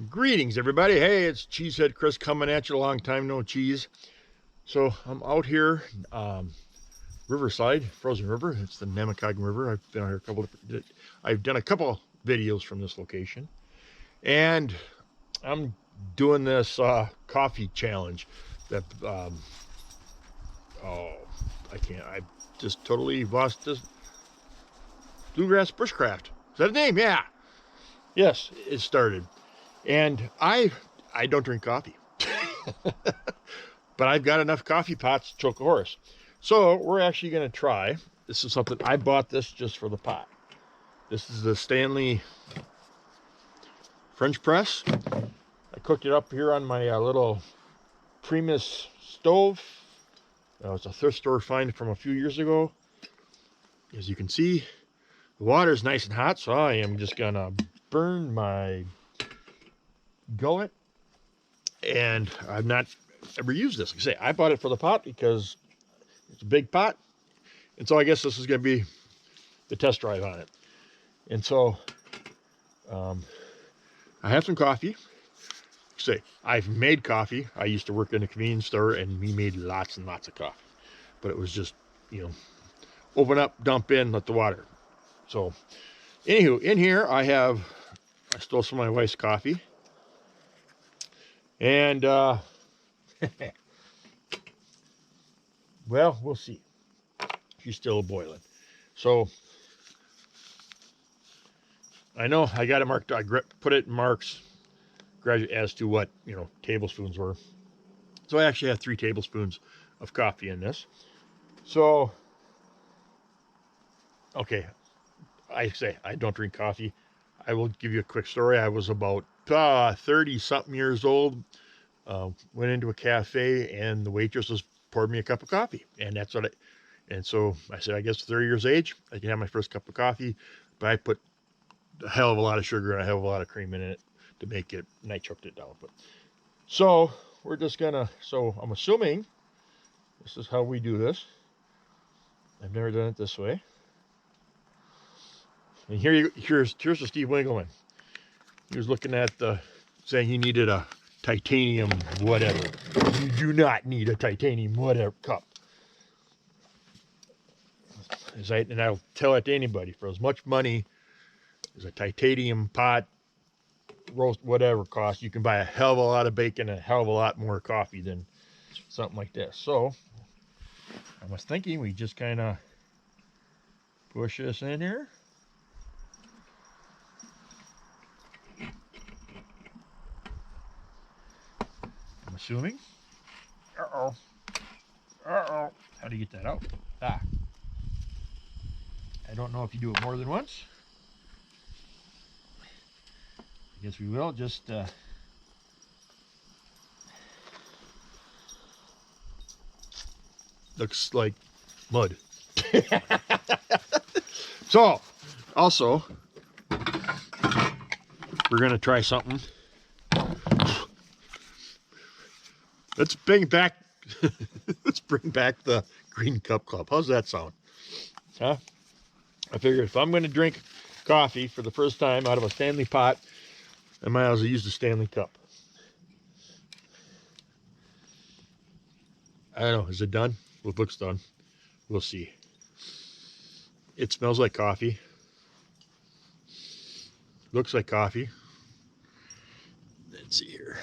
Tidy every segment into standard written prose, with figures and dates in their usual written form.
Greetings, everybody. Hey, it's Cheezehead Chris coming at you. A long time no cheese. So I'm out here, Riverside, Frozen River. It's the Namakagon River. I've been out here I've done a couple videos from this location, and I'm doing this coffee challenge. That oh, I can't. I just totally lost this. Bluegrass Bushcraft. Is that a name? Yeah. Yes, it started, and I don't drink coffee. But I've got enough coffee pots to choke a horse. So we're actually going to try. This is something, I bought this just for the pot. This is the Stanley French press. I cooked it up here on my little Primus stove. It's a thrift store find from a few years ago. As you can see, the water is nice and hot, so I am just going to burn my gullet. And I've not ever used this. Like I say, I bought it for the pot because it's a big pot. And so I guess this is going to be the test drive on it. And so I have some coffee. Say, I've made coffee. I used to work in a convenience store and we made lots and lots of coffee. But it was just, open up, dump in, let the water. So, anywho, in here I stole some of my wife's coffee. And, well, we'll see. She's still boiling. So, I know I got it marked. I put it in marks as to what, tablespoons were. So I actually have 3 tablespoons of coffee in this. So, okay, I say I don't drink coffee. I will give you a quick story. I was about 30-something years old. Went into a cafe and the waitress poured me a cup of coffee. And that's what and so I said, I guess 30 years of age, I can have my first cup of coffee. But I put a hell of a lot of sugar and a hell of a lot of cream in it to make it, and I choked it down. But so we're just gonna, so I'm assuming this is how we do this. I've never done it this way. And here's the Steve Winkleman. He was looking at saying he needed a titanium whatever. You do not need a titanium whatever cup. And I'll tell it to anybody, for as much money as a titanium pot, roast, whatever costs, you can buy a hell of a lot of bacon and a hell of a lot more coffee than something like this. So I was thinking we just kind of push this in here. I'm assuming. Uh-oh. How do you get that out? I don't know if you do it more than once. I guess we will just looks like mud. So, also, we're gonna try something. Let's bring back the Green Cup Club. How's that sound? Huh? I figured if I'm going to drink coffee for the first time out of a Stanley pot, I might as well use the Stanley Cup. I don't know. Is it done? Well, it looks done. We'll see. It smells like coffee. Looks like coffee. Let's see here.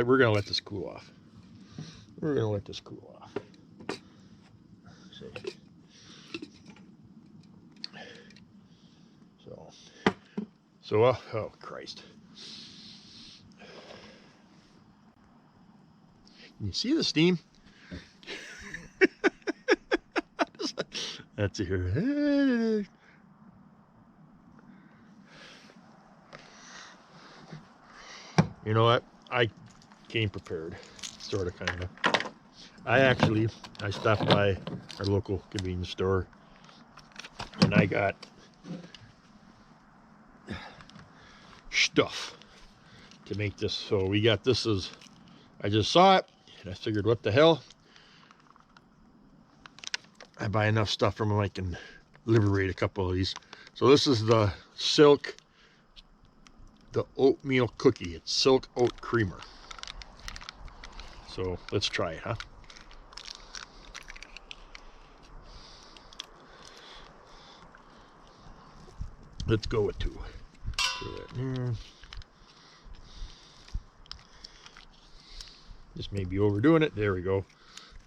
we're going to let this cool off. We're going to let this cool off. See. So, oh Christ. Can you see the steam? That's here. You know what? I came prepared, sort of, kind of. I stopped by our local convenience store, and I got stuff to make this. So we got this as, I just saw it and I figured, what the hell? I buy enough stuff from them I can liberate a couple of these. So this is the Silk, the oatmeal cookie. It's Silk Oat Creamer. So let's try it, huh? Let's go with 2. Throw that in there. This may be overdoing it. There we go.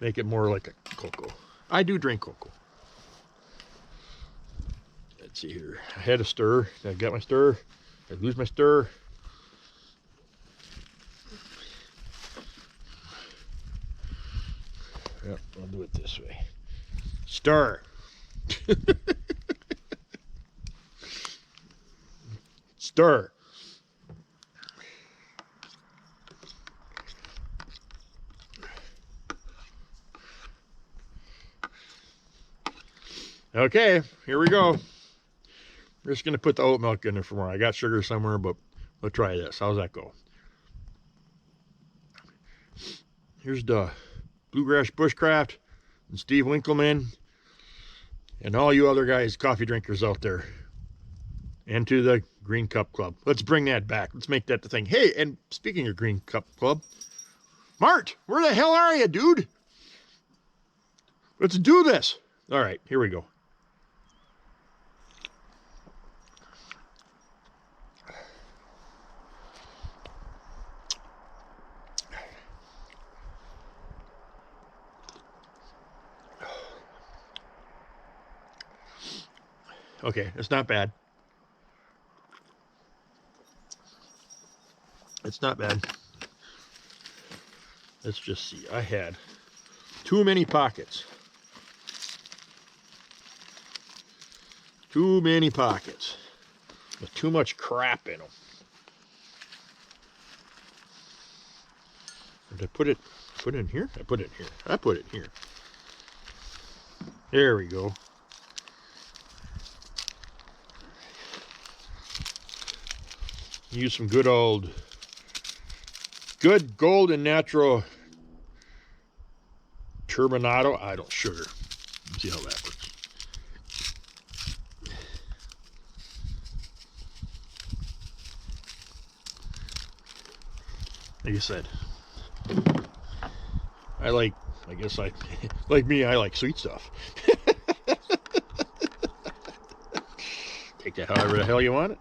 Make it more like a cocoa. I do drink cocoa. Let's see here. I had a stir. I got my stir. I lose my stir. Yep, I'll do it this way. Stir. Stir. Okay, here we go. We're just gonna put the oat milk in there for more. I got sugar somewhere, but we'll try this. How's that go? Here's the Bluegrass Bushcraft and Steve Winkleman and all you other guys, coffee drinkers out there, and to the Green Cup Club. Let's bring that back. Let's make that the thing. Hey, and speaking of Green Cup Club, Mart, where the hell are you, dude? Let's do this. All right, here we go. Okay, it's not bad. It's not bad. Let's just see. I had too many pockets. Too many pockets with too much crap in them. Did I put it in here? I put it in here. I put it in here. There we go. Use some good golden natural turbinado. I don't sugar. Let's see how that works. Like I said, I guess like me, I like sweet stuff. Take that however the hell you want it.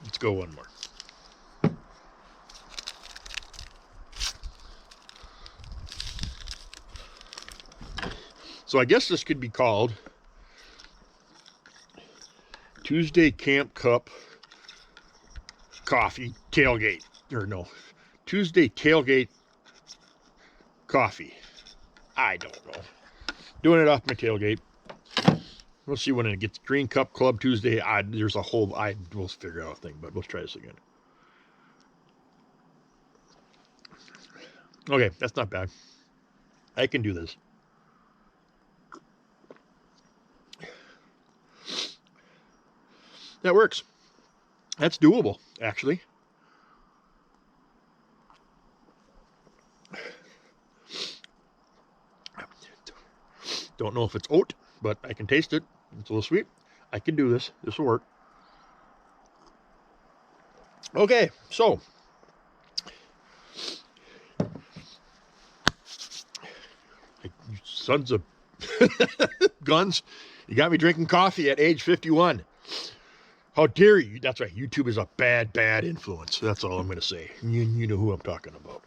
Let's go one more. So I guess this could be called Tuesday Camp Cup Coffee Tailgate. Or no, Tuesday Tailgate Coffee. I don't know. Doing it off my tailgate. We'll see when it gets Green Cup Club Tuesday. There's a whole, we'll figure out a thing, but let's try this again. Okay, that's not bad. I can do this. That works. That's doable, actually. Don't know if it's oat, but I can taste it. It's a little sweet. I can do this. This will work. Okay, so you sons of guns, you got me drinking coffee at age 51. How dare you? That's right. YouTube is a bad, bad influence. That's all I'm going to say. You know who I'm talking about.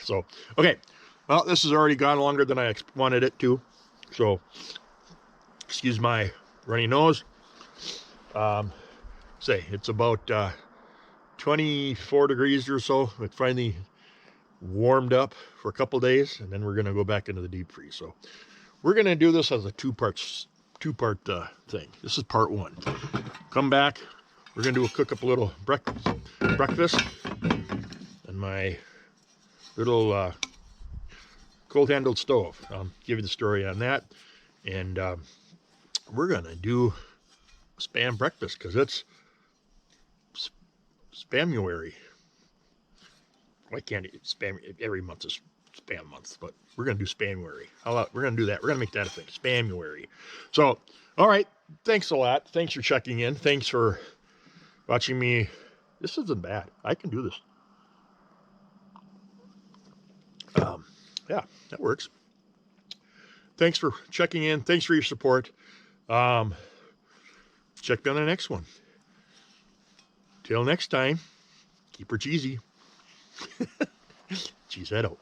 So, okay. Well, this has already gone longer than I wanted it to. So, excuse my runny nose. It's about 24 degrees or so. It finally warmed up for a couple days, and then we're going to go back into the deep freeze. So, we're going to do this as a two-part thing. This is part one. Come back. We're going to cook up a little breakfast. And my little cold handled stove. I'll give you the story on that. And we're going to do spam breakfast because it's Spamuary. Why can't it spam? Every month is spam month, but we're going to do Spamuary. We're going to do that. We're going to make that a thing. Spamuary. So, all right. Thanks a lot. Thanks for checking in. Thanks for watching me. This isn't bad. I can do this. Yeah, that works. Thanks for checking in. Thanks for your support. Check me on the next one. Till next time, keep her cheesy. Cheezehead out.